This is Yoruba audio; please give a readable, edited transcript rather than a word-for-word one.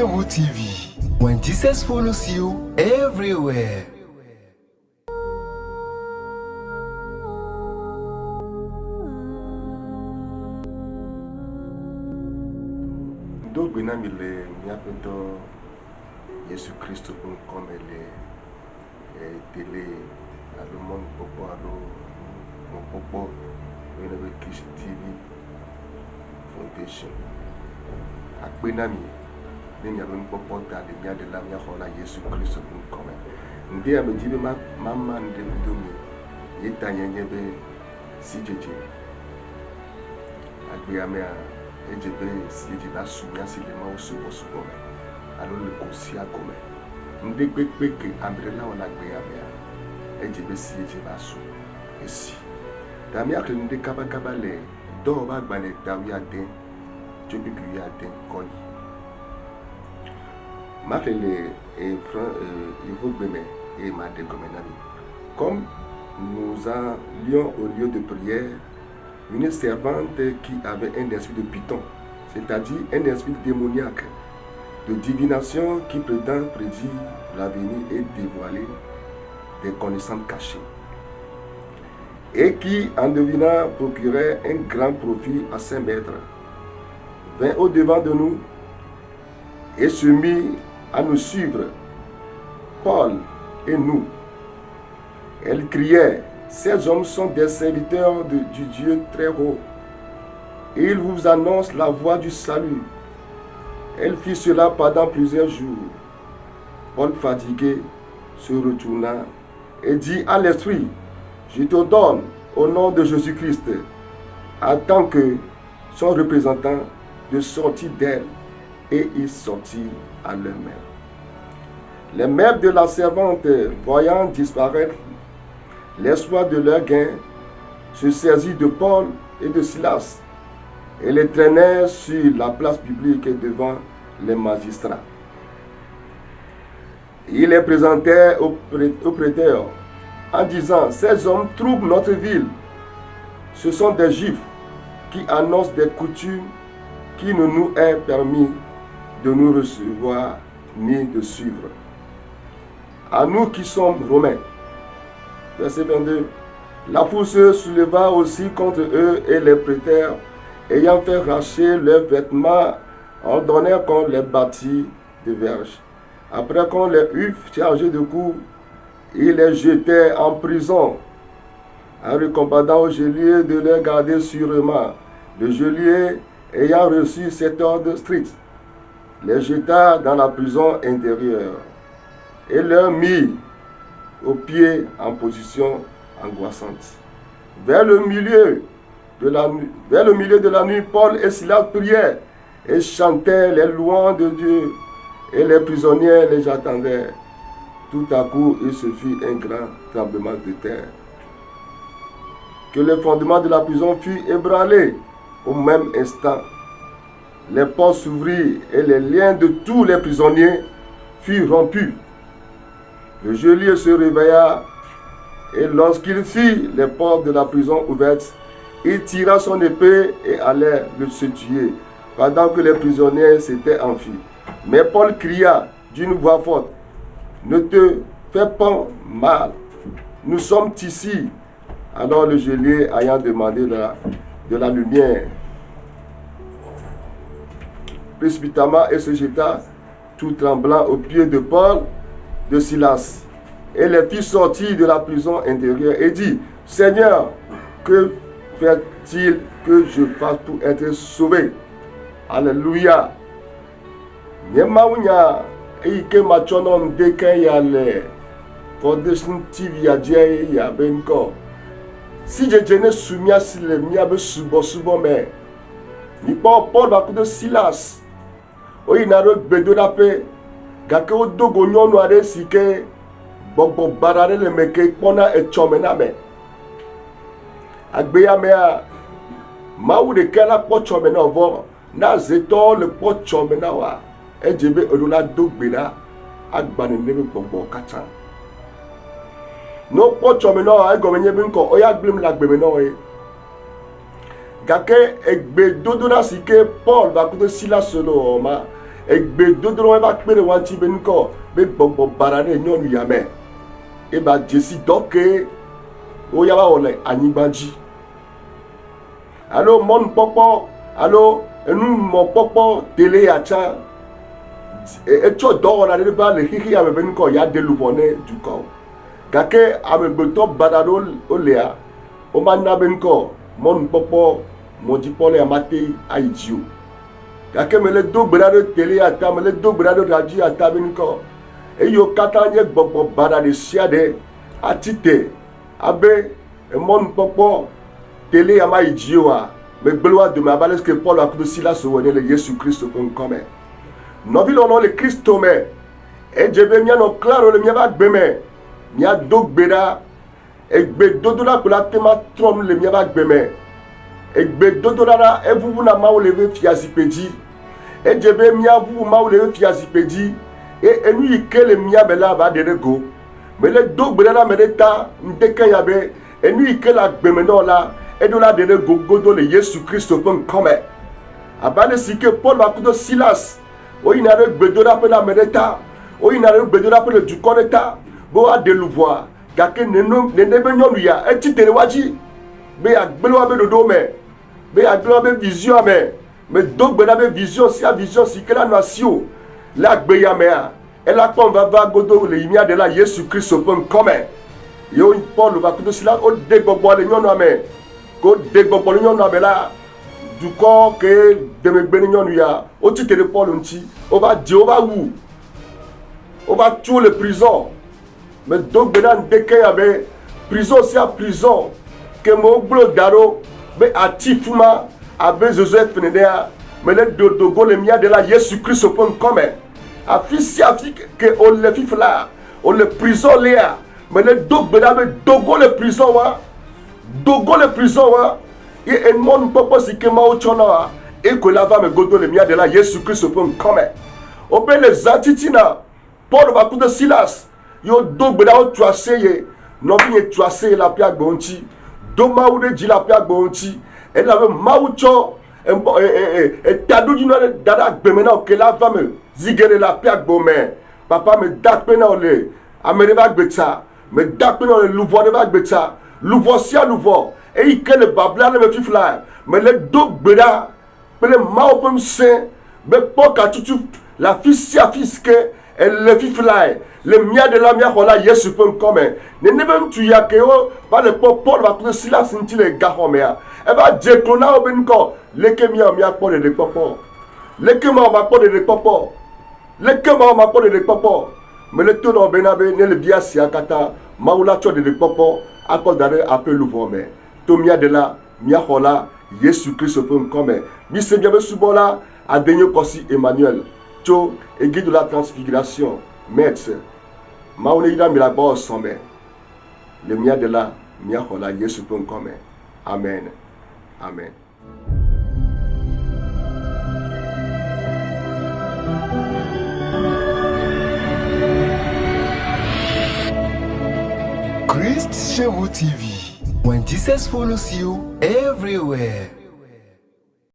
Branchez-vous TV. When Jesus follows you everywhere. Donc, il y a Jésus Christ comme les télé, le monde popo, mon popo, le Christ TV Foundation. À Benami, il y a un popo de la Jésus Christ comme. Ndé a me dit maman de Domi, il est un yébe si djé. À Béamé. Et je vais essayer de la soumettre sur les mains au support. Alors le conseil à commun. Nous devons que André-là on a gagné. Et je vais essayer de la soumettre. Et si. Damia que nous devons cabacabalé. D'or va gagner Dawiadin. Je vais gagner Adin Koy. Marley et Yves Bémé et Madé Gomenami. Comme nous allions au lieu de prière, une servante qui avait un esprit de python, c'est-à-dire un esprit démoniaque, de divination qui prétend prédire l'avenir et dévoiler des connaissances cachées, et qui, en devinant, procurait un grand profit à ses maîtres, vint au-devant de nous et se mit à nous suivre, Paul et nous. Elle criait: ces hommes sont des serviteurs du Dieu très haut. Ils vous annoncent la voie du salut. Elle fit cela pendant plusieurs jours. Paul, fatigué, se retourna et dit à l'esprit: je te donne au nom de Jésus-Christ, en tant que son représentant, de sortir d'elle. Et il sortit à l'eux-mêmes. Les maîtres de la servante, voyant disparaître l'espoir de leur gain, se saisit de Paul et de Silas et les traînèrent sur la place publique devant les magistrats. Ils les présentèrent au prêteur en disant: ces hommes troublent notre ville. Ce sont des Juifs qui annoncent des coutumes qui ne nous est permis de nous recevoir ni de suivre. À nous qui sommes Romains. Verset 22. La foule se souleva aussi contre eux et les prêteurs, ayant fait racher leurs vêtements, ordonnèrent qu'on les bâtit de verges. Après qu'on les eut chargés de coups, ils les jetaient en prison, en recommandant au geôlier de les garder sûrement. Le geôlier, ayant reçu cet ordre strict, les jeta dans la prison intérieure et leur mit aux pieds en position angoissante. Vers le milieu de la nuit, Paul et Silas priaient et chantaient les louanges de Dieu, et les prisonniers les attendaient. Tout à coup, il se fit un grand tremblement de terre, que les fondements de la prison furent ébranlés. Au même instant, les portes s'ouvrirent et les liens de tous les prisonniers furent rompus. Le geôlier se réveilla et lorsqu'il fit les portes de la prison ouvertes, il tira son épée et allait se tuer pendant que les prisonniers s'étaient enfuis. Mais Paul cria d'une voix forte: ne te fais pas mal, nous sommes ici. Alors le geôlier, ayant demandé de la lumière, précipitamment et se jeta tout tremblant aux pieds de Paul, de Silas, et les fit sortir de la prison intérieure et dit: Seigneur, que fait-il que je fasse pour être sauvé? Alléluia. Nyemaunya eike machonon deke yale Foundation TV ya benko. Si je ne soumia si le mia be subo me. Ni Paul ba de Silas. O inaro bedorape gake o dogo nyonu are sike gbogbo barare le meke pona e chomena me. Agbeya me a mawu de kala po chomena ovo na zeto le po chomena wa ejebe odola dogbena agbani nebe gbogbo kacha. No po chomena wa gomenye bi nko oya gbem la gbeme no e. Gake egbe dodona sike Paul ba kudo Silas solo ma egbe dodoro eba kpere wanti be nko be gbogbo barane nyɔnu yame eba jesi dɔke oyaba wole anyigbaji alo mɔnu kpɔkpɔ alo enumɔkpɔkpɔ tele yatsa etsɔ dɔwɔna ɖe ba le xixi ame be nukɔ ya de lubɔ ne dukɔ gake amegbetɔ bana ɖe wolea womana be nukɔ mɔnukpɔkpɔ mɔdzikpɔlɔ ya mate ayi dzi o gake mele do gbe ɖa ɖe tele ata mele do gbe ɖa ɖe radio ata be nukɔ eyiwo katã nye gbɔgbɔ bana ɖe sia ɖe ati te abe mɔnukpɔkpɔ tele ya ma yi dzi oa megblẽ wa dome abe ale si ke Paul akudo Silas wɔ ne le Yesu Kristo ƒe ŋkɔ me. Nɔvi lɔlɔ le Kristo me edze be míanɔ klaro le míaƒe agbe me míado gbe ɖa egbedodoɖa ko la te ma trɔ nu le míaƒe agbe me egbedodoɖa la evuvuna Mawu le eƒe fiazikpe dzi edze be míavuvu Mawu le eƒe fiazikpe dzi enu yi ke le mía me la va ɖe ɖe go mele do gbe ɖa na ame ɖe ta ŋdeke ya be enu yi ke le agbe me nɔ la eɖo la ɖe ɖe go godo le Yesu Kristo ƒe ŋkɔ me abe ale si ke Paul akudo Silas woyina ɖe gbedoɖaƒe le ame ɖe ta woyina ɖe gbedoɖaƒe le dukɔ ɖe ta be woaɖe luvɔa gake nene be nyɔnu ya etsi te ɖe wa dzi be agblẽ wa be ɖoɖo me be agblẽ wa be vision me medo gbe ɖa be vision sia vision si ke la nɔ asi o le agbe ya mea ela kpɔm vava godo le yi mía ɖe la Yesu Kristo ƒe ŋkɔ me yewo Paul akudo Silas wode gbɔgbɔ le nyɔnua me ko de gbɔgbɔ le nyɔnua me la dukɔ ke demegbe ne nyɔnu ya wotsi te ɖe Paul ŋuti wova dze wova wu wova tso le prison medo gbe ɖa ŋdeke ya be prison sia prison ke me wogblõ da ɖo be ati fuma abe Joseph nenea mele dogo le mía ɖe la Yesu Kristo ƒe ŋkɔ me afi sia afi ke wole fifi la wole prison lea mele do gbe ɖa be dogo le prison wa ye enumɔnukpɔkpɔ si ke Mawu tsɔ na wa ekoe la va me godo le mía ɖe la Yesu Kristo ƒe ŋkɔ me wobe le zãtitina Paul akudo Silas yewo do gbe ɖa wotso aseye nɔvinye tso aseye le aƒea gbe ŋuti do Mawu ɖe dzi le aƒea gbe ŋuti elabe Mawu tsɔ etaɖodzinɔ ɖe da ɖe agbe me na wo ke la va me zi ge ɖe le aƒea gbe me papa me da akpe na wo le ame ɖe ƒe agbetsa me da akpe na wo le luvɔ ɖe ƒe agbetsa luvɔ sia luvɔ eyi ke le babla ɖe me fifi la mele do gbe ɖa kple Mawu ƒe ŋusẽ be kpɔ katutu le afi sia afi si ke ele fifi la le mía ɖe la mía xɔ la Yesu ƒe ŋkɔ me nene be ŋutsu ya ke wo va le kpɔ Paul akudo Silas ŋuti le gaxɔ mea eva dze klo na wo be ŋkɔ leke míawo míakpɔ ɖeɖekpɔkpɔ leke mawo makpɔ ɖeɖekpɔkpɔ leke mawo makpɔ ɖeɖekpɔkpɔ mele to na wo bena be ne le bia sia katã Mawu la tsɔ ɖeɖekpɔkpɔ akɔ da ɖe aƒe luvɔ me to mía ɖe la mía xɔ la Yesu Kristo ƒe ŋkɔ me mise míabe subɔla adenye kɔsi Emmanuel tso Église de la Transfiguration Metz Mawu ne yi ɖa mi le agbɔ sɔn me le mía ɖe la mía xɔ la Yesu ƒe ŋkɔ me amen amen. Christ chez vous TV. When Jesus follows you everywhere.